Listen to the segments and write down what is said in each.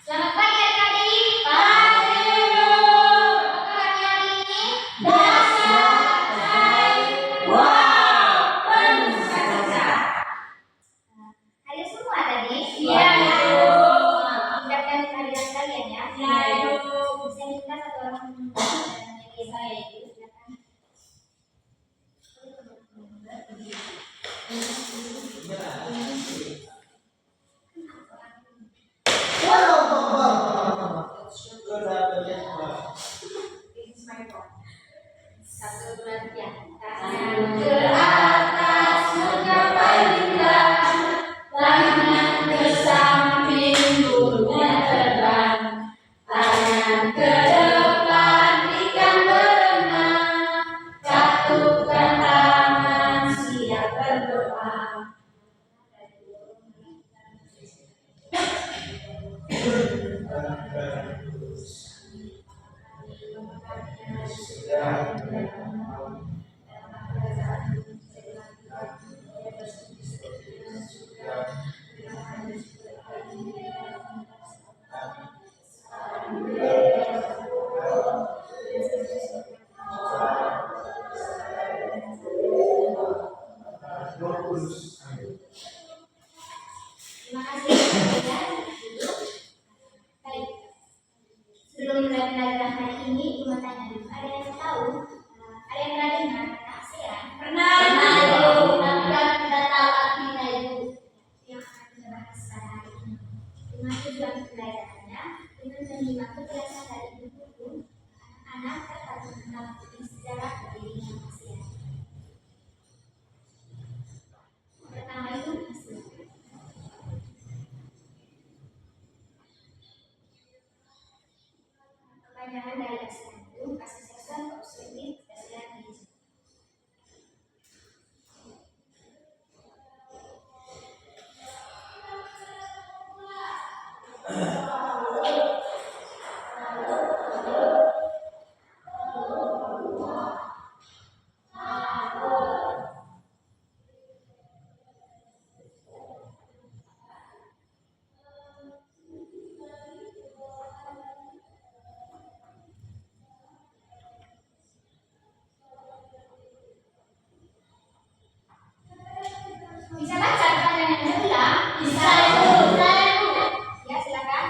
Selamat pagi adik-adik. Pagi, Bu. Apa kabarnya hari ini? Dahsyat, baik, wow, penuh sukacita. Hadir semua tadi? Iya, Bu. Ucapkan kehadiran kalian ya. Iya, Bu. Saya minta satu orang menyanyi saya itu. Silakan. Satu, dua, tiga. Tangan ke atas, menggapai bintang, tangan ke samping, burungnya terbang, tangan ke depan, ikan berenang, jatuhkan tangan, siap berdoa. Terima kasih kalian. Baik. Sebelum mulai pelajaran hari ini, Ibu mau tanya dulu. Ada yang tahu? Ada yang pernah dengar kata ASEAN? Pernah, Bu. Sudah tahu artinya Ibu yang akan kita bahas pada hari ini. Dengan tujuan pembelajarannya, dengan menyimak penjelasan dari Ibu Guru, anak-anak dapat mengetahui sejarah berdirinya ASEAN. Pertama itu ASEAN. Kepanjangan dari ASEAN itu Association of Southeast Asian Regions. Bisa baca kepanjangannya ulang? Bisa, Bu. Ya, silakan.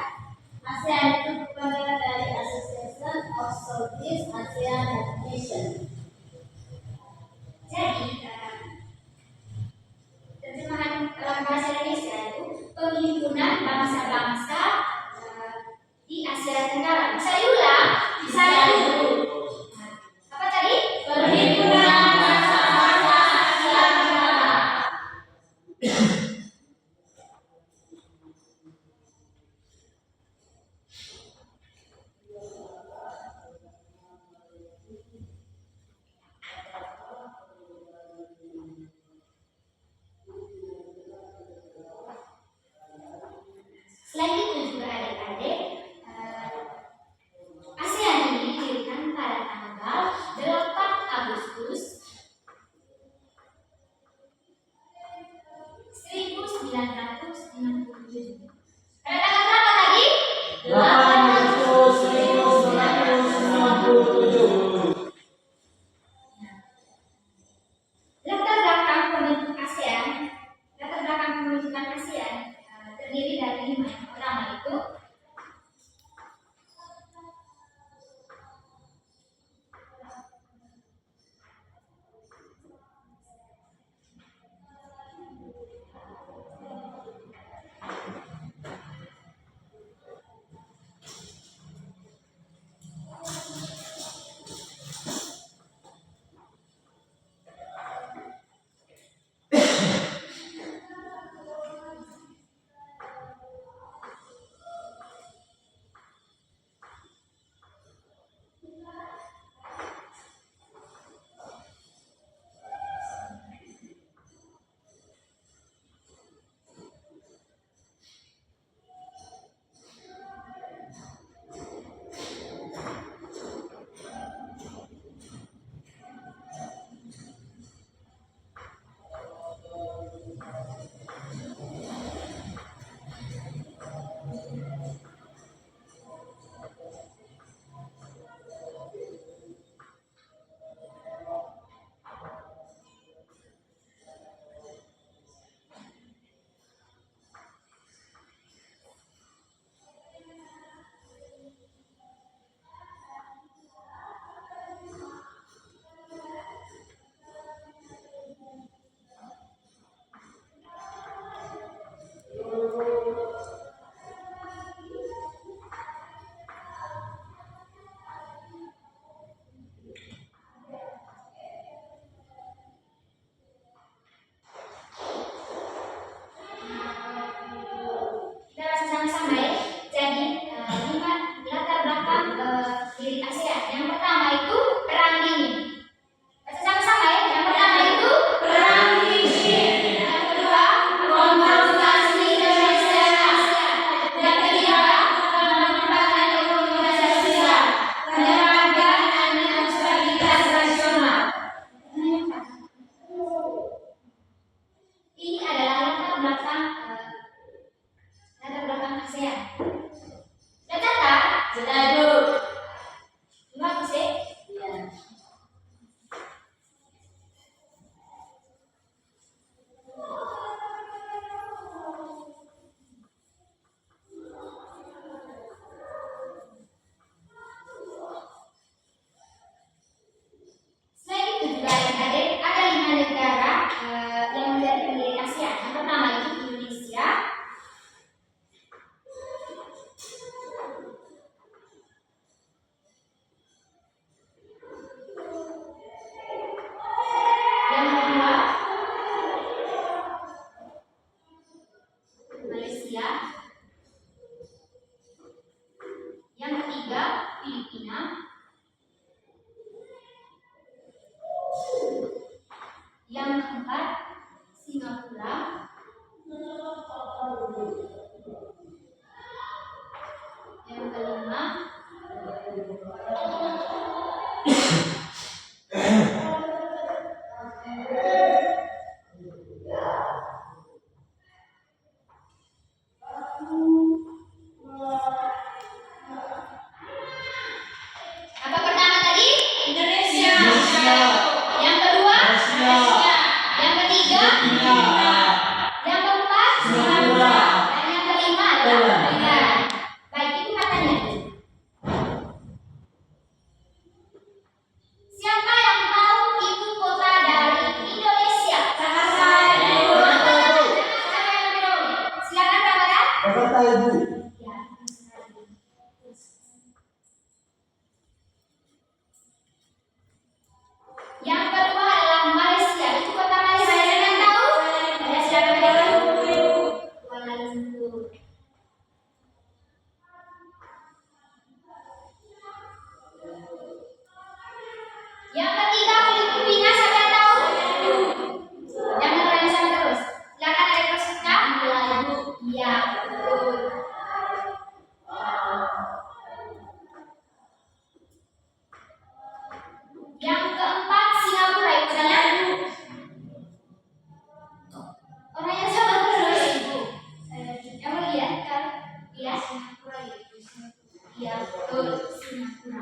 Iya, betul, Singapura.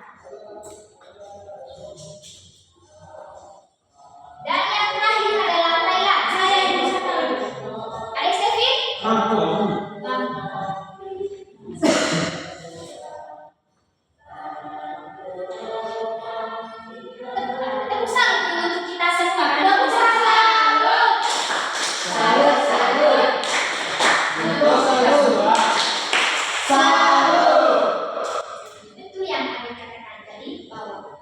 Dan yang terakhir adalah Thailand. Saya yang berusaha dulu. Adik Steffi? Tepuk salut untuk kita semua. Tepuk salut. Betul yang Anda katakan tadi bahwa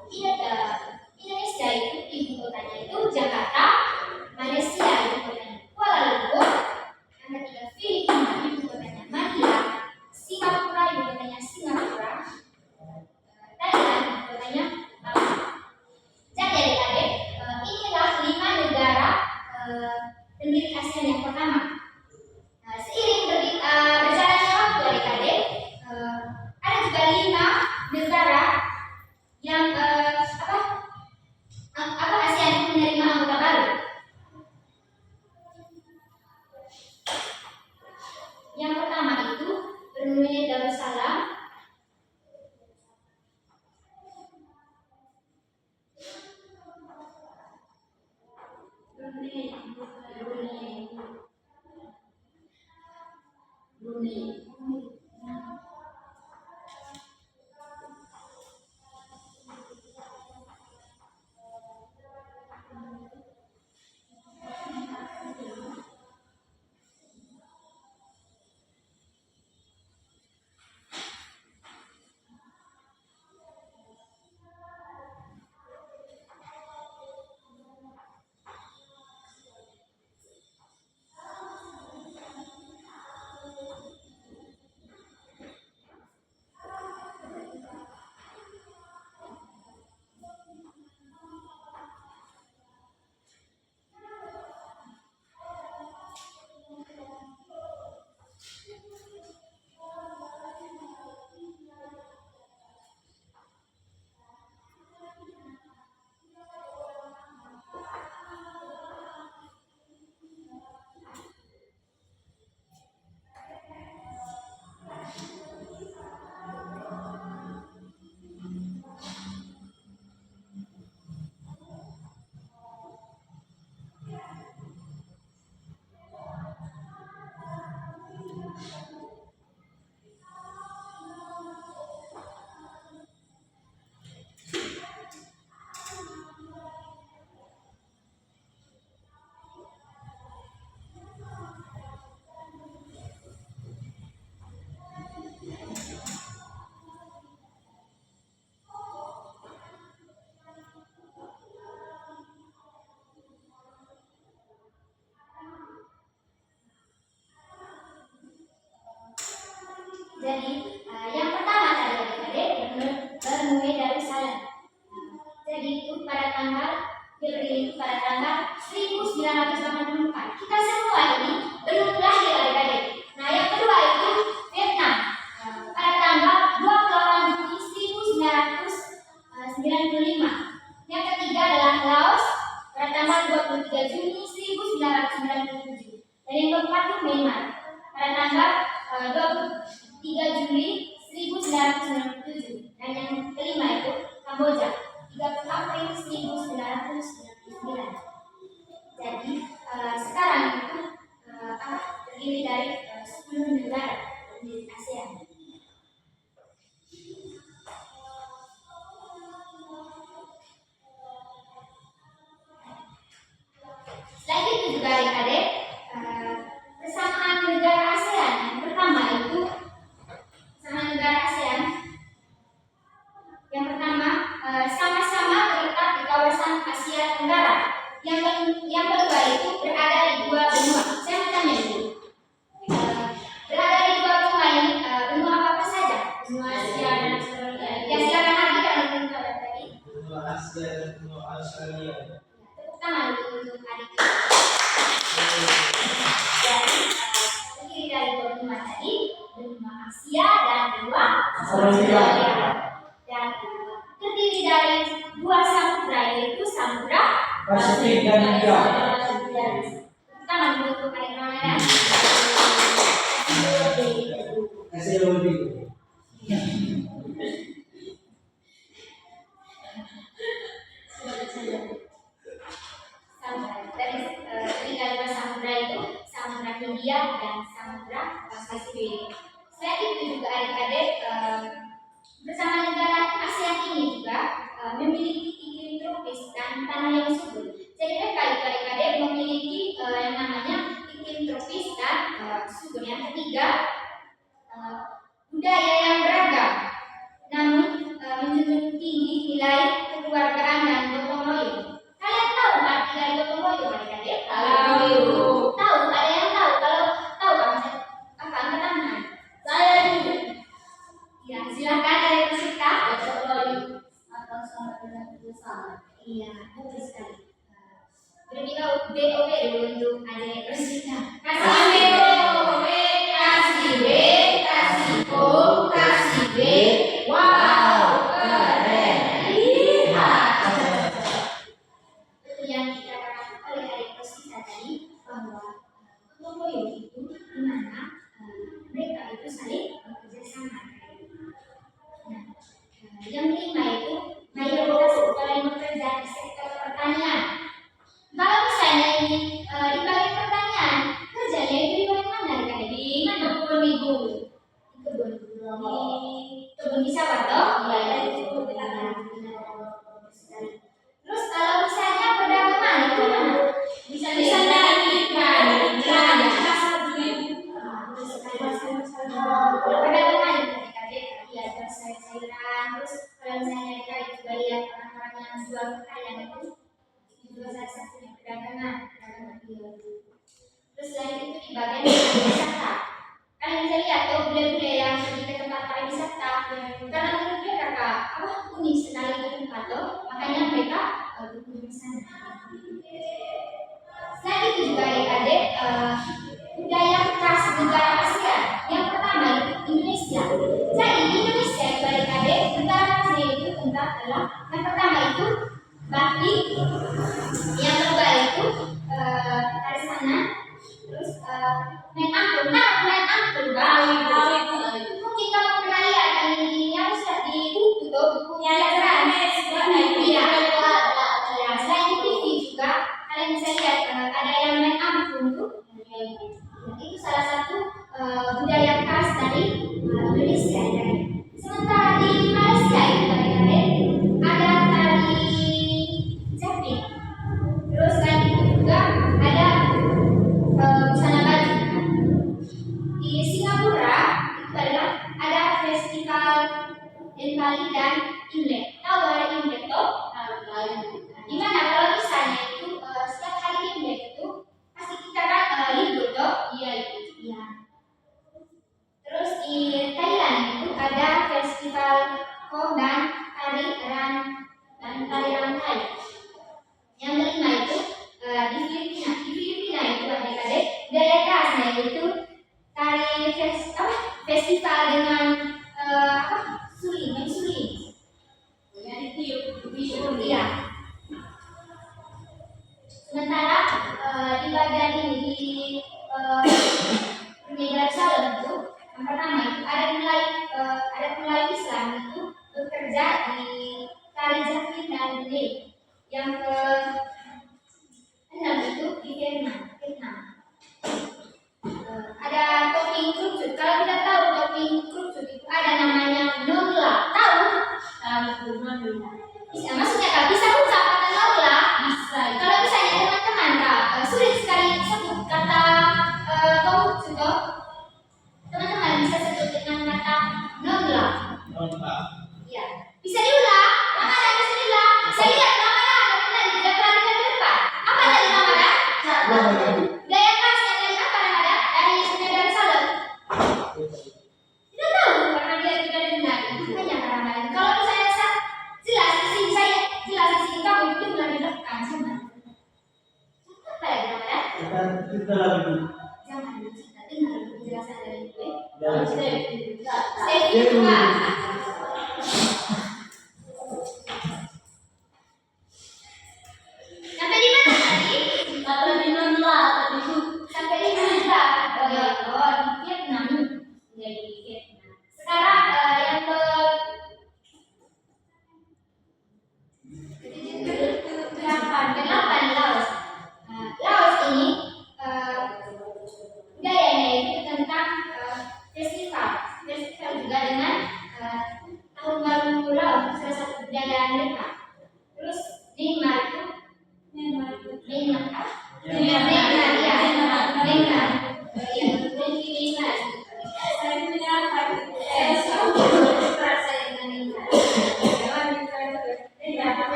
Indonesia itu ibu kotanya itu Jakarta, Malaysia ibu kotanya Kuala Lumpur, yang ketiga Filipina ibu kotanya Manila, Singapura ibu kotanya Singapura, Thailand ibu kotanya Bangkok. Jadi adik-adik, inilah 5 negara pendiri ASEAN yang pertama. Seiring berjalannya waktu adik-adik, ada juga 5 negara yang ASEAN itu menerima anggota baru. Yang pertama itu Brunei Darussalam, Brunei. Jadi yang pertama tadi adik-adik Brunei Darussalam. Jadi itu pada tanggal berdiri pada tanggal 1984. Kita semua ini belum lahir adik-adik. Nah yang kedua itu Vietnam pada tanggal 28 Juni 1995. Yang ketiga adalah Laos pada tanggal 23 Juni 1997. Dan yang keempat itu Myanmar pada tanggal 23 Juli 1997. Dan yang kelima itu Kamboja 30 April 1999. Jadi sekarang itu terdiri dari 10 negara di ASEAN. Selain itu juga adik-adik, persamaan negara ASEAN yang pertama itu persamaan negara ASEAN yang pertama sama-sama terletak di kawasan Asia Tenggara. Yang kedua itu berada di 2 benua. Saya mau tanya dulu, berada di 2 benua ini benua apa saja? Benua Asia dan Australia. Ya silakan lagi kalau ingin tahu tadi. Benua Asia dan benua Australia. Tepuk tangan dulu untuk adik. Jadi terdiri dari 2 benua tadi, benua Asia dan benua Australia. Dan terdiri dari 2 samudra, yaitu Samudra Pasifik dan India. Tangan dulu untuk adik Ramadan. Kasih lebih. Dari tiga dua samudra itu Samudra Hindia dan Samudra Pasifik. Selain itu juga adik-adik bersama negara ASEAN ini juga memiliki iklim tropis dan tanah yang subur. Jadi mereka itu adik-adik memiliki yang namanya iklim tropis dan subur. Yang ketiga budaya yang beragam, namun menjunjung tinggi nilai kekeluargaan dan gotong royong. Kalian tahu arti dari gotong royong adik-adik? Tahu. Tahu? Ada yang tahu? Kalau tahu apa angkat tangan? Saya juga. Ya, silakan ada yang bercerita. Gotong royong atau sama dengan bersama. Iya, betul sekali. Berbeda BOB dulu untuk ada yang bercerita. Kasih B, kasih B, kasih O, kasih B. Wow, keren. Lihat. Itu yang dikatakan oleh adik bercerita tadi bahwa gotong royong itu di mana mereka itu saling bekerja sama. Nah, yang kelima itu mayoritas pegawai bekerja di sektor pertanian. Kalau misalnya ini di bagian pertanian, kerjanya itu di bagian mana kan? Di mana kebun ibu? Di kebun. Di kebun di sawah toh? Iya, di kebun. Terus kalau misalnya perdagangan itu mana? Bisa disandalkan dan pasar duit. Perdagangan adik-adik ya jual sayur-sayuran. Terus kalau misalnya adik-adik juga lihat orang-orang yang jual pakaian itu juga salah satunya perdagangan iya. Terus selain itu di bagian pariwisata, kalian bisa lihat tuh bule-bule yang pergi ke tempat pariwisata karena menurut mereka unik sekali itu tempat tuh, makanya mereka berkunjung ke sana. Selain itu juga adik-adik budaya khas negara ASEAN. Yang pertama itu Indonesia. Jadi Indonesia itu adik-adik negara khasnya itu tentang adalah yang pertama itu batik, yang kedua itu dari sana, terus main angklung. Nah, main angklung mungkin kamu pernah lihat ini yang sudah di buku tuh, bukunya Lazaran. Iya. Ya, selain di TV juga kalian bisa lihat ada yang main angklung tuh. Itu salah satu budaya khas dari Indonesia. Sementara di Malaysia itu adik-adik ada tari Japing. Terus selain itu juga ada busana baju. Di Singapura itu adalah ada festival Diwali dan Imlek. Tahu ada Imlek toh? Gimana kalau misalnya itu setiap hari Imlek itu pasti kita kan libur toh? Iya. Terus di Thailand itu ada festival Kong dan tari rantai. Yang kelima itu di Filipina. Di Filipina itu adik-adik budaya khasnya itu tari festival dengan main suling. Iya. Sementara di bagian ini di Darussalam itu yang pertama itu ada Melayu Islam itu bekerja di tari Japing dan Malay. Yang ke-6 itu di Vietnam. Ada topping kerucut. Kalau kita tahu topping kerucut itu ada namanya nongla. Tahu? Bisa, maksudnya kak bisa ucap kata nongla? Bisa. Kalau misalnya teman-teman kak sulit sekali sebut kata kerucut toh. Teman-teman bisa sebut dengan kata nongla. Ya, bisa diulang. Mana bisa diulang? Saya lihat namanya tadi tidak perhatikan ke depan. Apa tadi namanya? Gaya khasnya dari apa namanya? Dari Darussalam. Tidak tahu karena dia tidak dengar. Hanya karena kalau misalnya jelas di sini saya jelas di sini kamu itu dengar di belakang sama. Apa lagi namanya? Kita lagi. Jangan kita dengar penjelasan dari gue. Ya. Saya juga. Sampai di mana tadi? Sampai di mana tadi? Sampai di mana? Di Vietnam. Ya, di Vietnam. Sekarang yang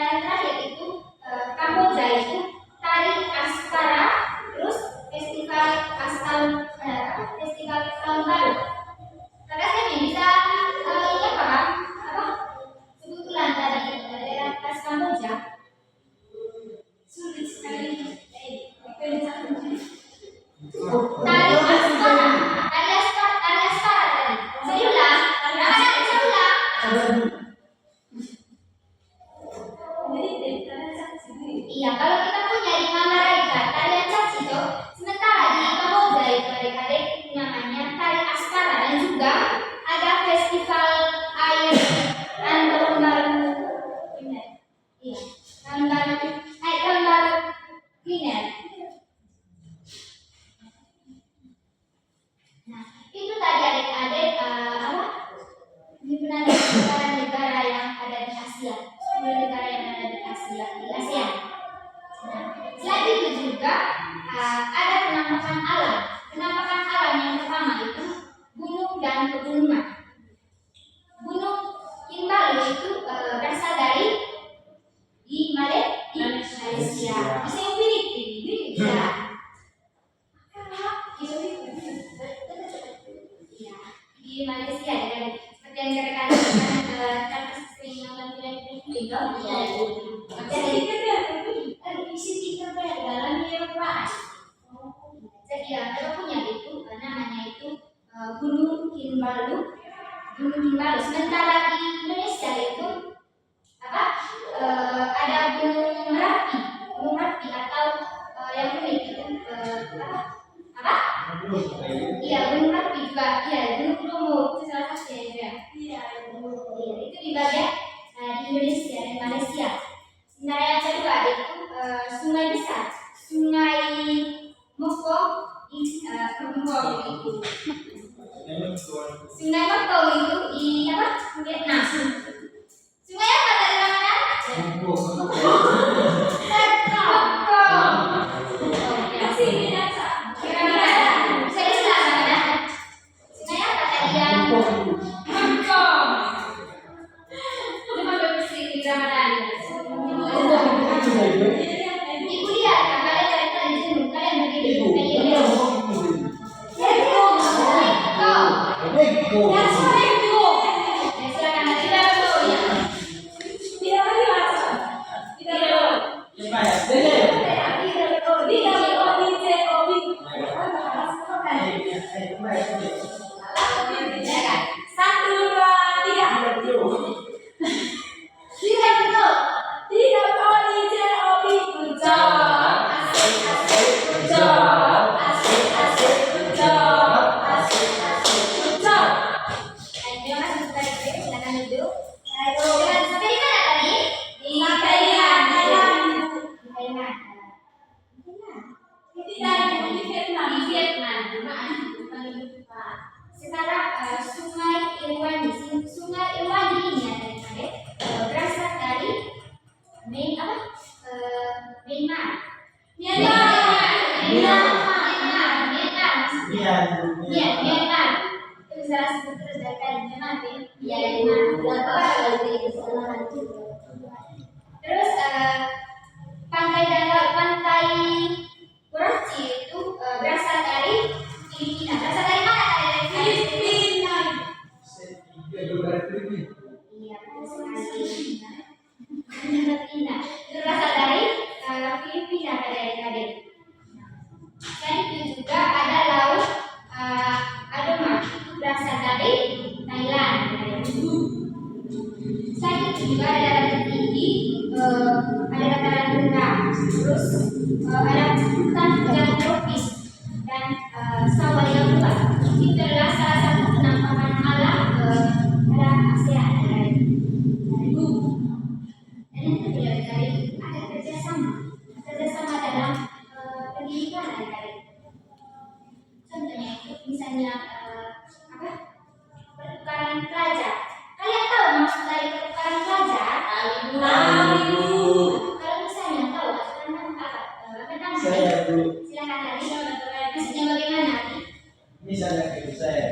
yang terakhir itu Kamboja itu tari Askara, terus festival festival tahun baru. Kakak Semi bisa ini apa Kak? Apa? Kebetulan tadi daerah khas Kamboja sulit sekali. Tari Askara, tari Askara tadi. Saya ulang, saya ulang. Iya, kalau kita punya di Mandalika tarian caci itu, sementara di Kamboja itu adik-adik namanya tari Askara, dan juga ada festival air dan tahun baru Imlek. Iya, tahun baru Imlek. Nah, itu tadi adik-adik apa? Ini benar negara-negara yang ada di Asia, 10 negara yang ada di Asia, di ASEAN. Nah, selain itu juga ada penampakan alam. Penampakan alam yang pertama itu gunung dan pegunungan. Gunung Kinabalu itu berasal dari di Malaysia. Bisa Filipina. Ya, di Malaysia ya. Seperti yang rekan-rekan sering nonton film-film itu. Jadi Siti Terbaik dalam Eropa. Jadi ya, kita punya itu namanya itu Gunung Kinabalu. Gunung Kinabalu. Sementara di Indonesia itu apa? Ada Gunung Merapi atau yang unik itu apa? Iya, Gunung Merapi juga. Iya, Gunung Bromo itu salah satu ya. Iya, itu di bagian di Indonesia dan Malaysia. Sementara yang kedua itu sungai besar, Sungai Mekong itu. Sungai Mekong itu di apa? Vietnam. Sungai apa dari mana? Ibu lihat, kalian tadi jenuh, kalian berdiri. Silakan tidak ya. Satu, dua, tiga. Tiga betul. Tiga kali JOB. Good job. Asik, asik. Good job. Asik, asik. Good job. Asik, asik. Good job. Terima kasih sekali. Silakan duduk. Sampai di mana tadi? Di Thailand. Di Vietnam. Sekarang Sungai Irwandi. Sungai Irwandi ini adik-adik berasal dari Myanmar. Itu salah satu terus dari Myanmar. Terus pantai Kuraci itu berasal dari Filipina. Berasal dari mana tadi? Filipina. Iya, betul sekali. Filipina. Itu berasal dari Filipina adik-adik. Selain itu juga ada laut Adoma. Itu berasal dari Thailand. Selain itu juga ada dataran tinggi, ada dataran rendah, terus ada hutan tropis dan sawah yang luas. Itu adalah salah satu penampakan alam pada ASEAN. Dan yang kedua ada kerjasama dalam pendidikan adik-adik. Contohnya itu misalnya pertukaran pelajar. Kalian tahu maksud dari pertukaran pelajar? Kalau misalnya tahu apa? Saya dulu. Silakan tadi. Maksudnya bagaimana? Misalnya itu saya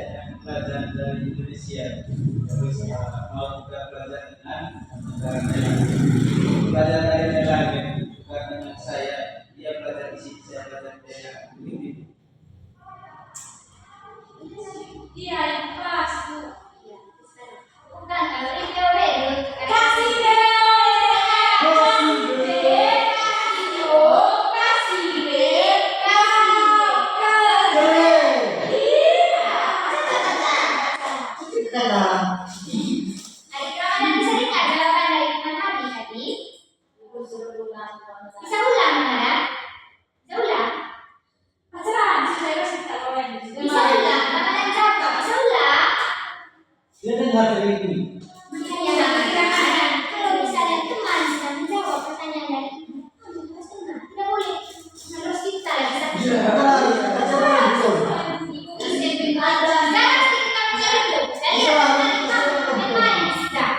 Bisa ulang mana? Bisa ulang? Bisa ulang? Makanan jawab, bisa ulang? Dia dengar dari itu. Kalau misalnya teman sedang menjawab pertanyaan dari ibu, harus tenang. Tidak boleh harus kita lagi satu. Jangan kita menjawab. Memang sudah.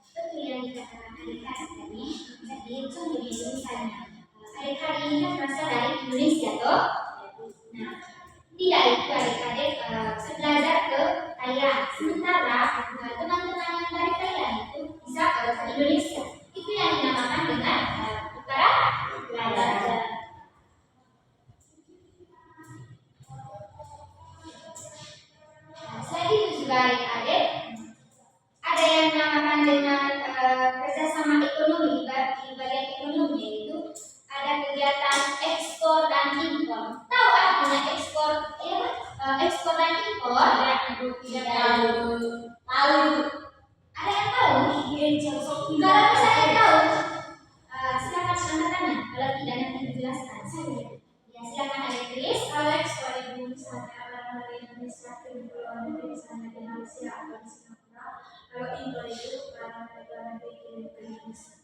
Betul yang dikatakan adik-adik tadi. Jadi contohnya misalnya adik-adik ini kan berasal dari Indonesia toh. Nah, tidak itu adik-adik belajar ke Thailand. Sementara teman-teman yang dari Thailand itu bisa ke Indonesia. Itu yang dinamakan dengan pertukaran pelajar. Nah, selain itu juga adik-adik ada yang dinamakan dengan kerjasama ekonomi. Di bagian ekonomi yaitu ada kegiatan ekspor dan impor. Tahu artinya ekspor? Ekspor dan impor? Tidak tahu. Ada yang tahu? Kalau misalnya tahu, silakan angkat tangan. Kalau tidak nanti dijelaskan. Saya ya silakan ada tulis. Kalau ekspor itu misalnya barang dari Indonesia ke luar negeri, misalnya ke Malaysia atau di Singapura. Kalau impor itu barang dari luar negeri kirim ke Indonesia.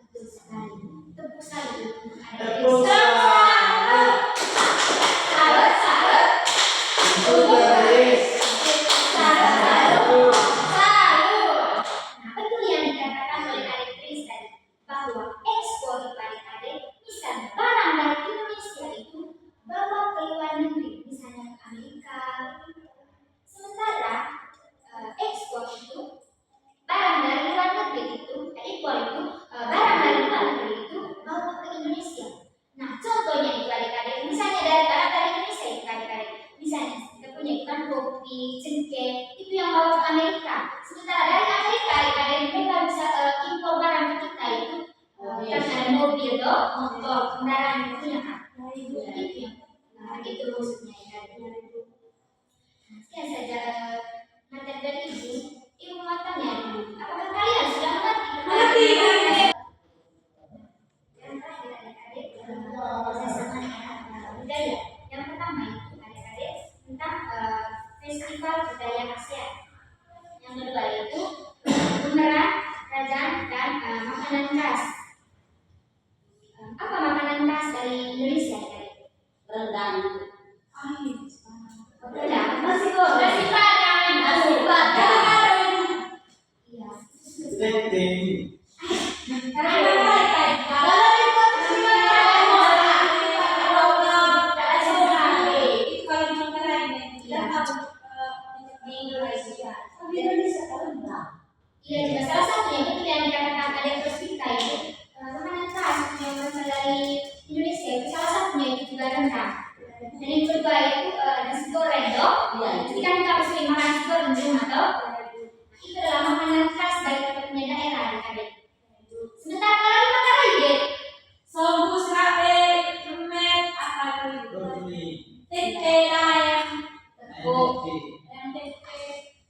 Betul sekali. Tepuk sekali. Ada Tepuk tulis. Salut. Tulis. Salut. Nah, betul yang dikatakan oleh adik Tris tadi bahwa ekspor itu adik-adik, misalnya barang dari Indonesia itu bawa ke luar negeri, misalnya ke Amerika. Sementara ekspor itu barang dari luar negeri itu, impor itu barang dari luar negeri itu bawa ke Indonesia. Nah, contohnya itu adik-adik, misalnya dari barang dari Indonesia itu adik-adik, misalnya kita punya ikan kopi, cengkeh, itu yang bawa ke Amerika. Sementara dari Amerika adik-adik mereka bisa impor barang ke kita itu karena mobil toh, motor, kendaraan itu punya kan? Itu yang itu maksudnya adik-adik. Nah, sekian saja materi dari ibu matanya dulu. Apakah kalian sudah mengerti? Yang terakhir adik-adik kerjasama budaya. Yang pertama itu adik-adik tentang festival budaya ASEAN. Yang kedua itu pemeran, kerajaan dan makanan khas. Apa makanan khas dari Indonesia adik-adik? Rendang. Rendang. Nasi goreng. Iya. Teteh. Iya juga salah satunya betul yang dikatakan ada Rosita itu makanan khas yang berasal dari Indonesia itu salah satunya itu juga rendang. Dan yang kedua itu nasi goreng toh. Jadi kan kami sering makan nasi goreng di rumah toh. Itu adalah makanan khas dari kita punya daerah adik-adik. Sementara kalau di Makaraya selain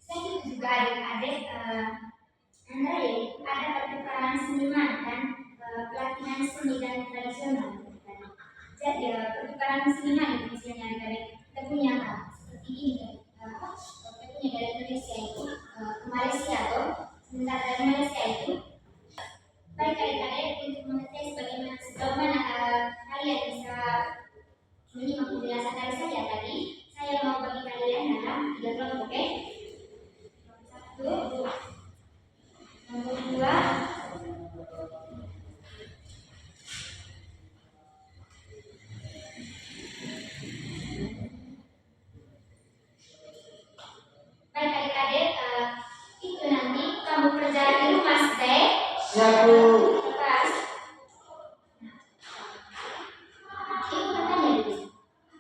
itu juga adik-adik ada pertukaran seniman dan pelatihan seni dan tradisional. Jadi pertukaran seniman itu misalnya adik-adik kita punya seperti ini kita punya dari Indonesia itu ke Malaysia tuh. Sementara dari Malaysia itu baik adik-adik untuk mengetes bagaimana sejauh mana kalian bisa menyimak penjelasan dari saya tadi. Saya mau bagi kalian dalam 3 kelompok, oke? Satu, nomor 2, baik adik-adik itu nanti kamu kerja di rumah stay. Siap, Bu. Pas. Ibu bertanya dulu,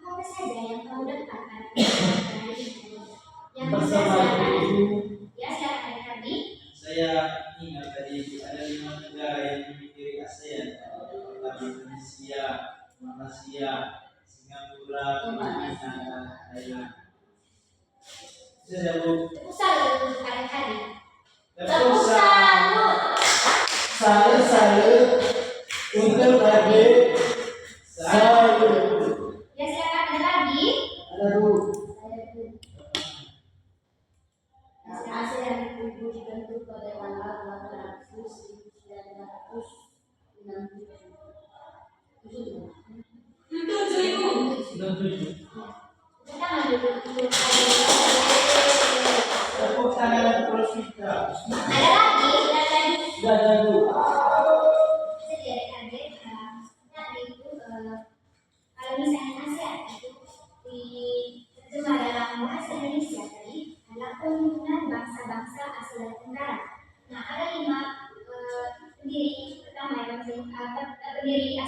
apa saja yang kamu dapatkan yang bisa Bersama silakan? Ibu, Ya silakan tadi. saya ingat tadi ada 5 negara yang memiliki ASEAN. Pertama Indonesia, Malaysia, Singapura, Filipina, dan Thailand. Sudah, Bu. Tepuk salut untuk adik-adik. Tepuk salut.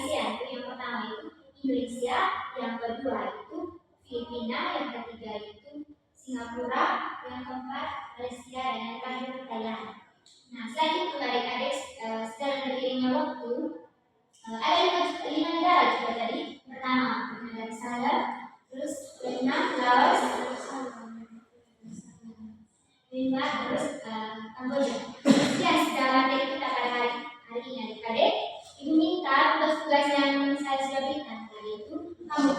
ASEAN itu yang pertama itu Indonesia, yang kedua itu Filipina, yang ketiga itu Singapura, yang keempat Malaysia, dan yang terakhir Thailand. Nah, selain itu adik-adik secara beriringnya waktu ada lima negara juga tadi. Pertama negara Salem, terus Vietnam, Laos, lima terus Kamboja. Sekian sejarah materi kita pada hari ini adik-adik. Ibu minta tugas-tugas yang saya sudah berikan tadi itu kamu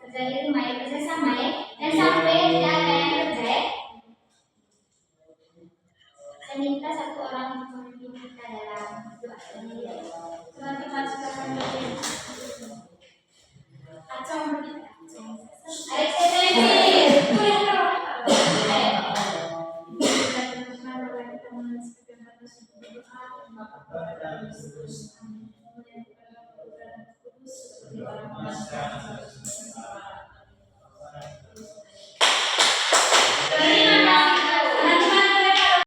kerja di rumah ya, kerja sama ya, dan sampai tidak ada yang kerja ya. Saya minta satu orang untuk memimpin kita dalam doa ini. Teman-teman silakan berdiri. Acung berdiri. Ayo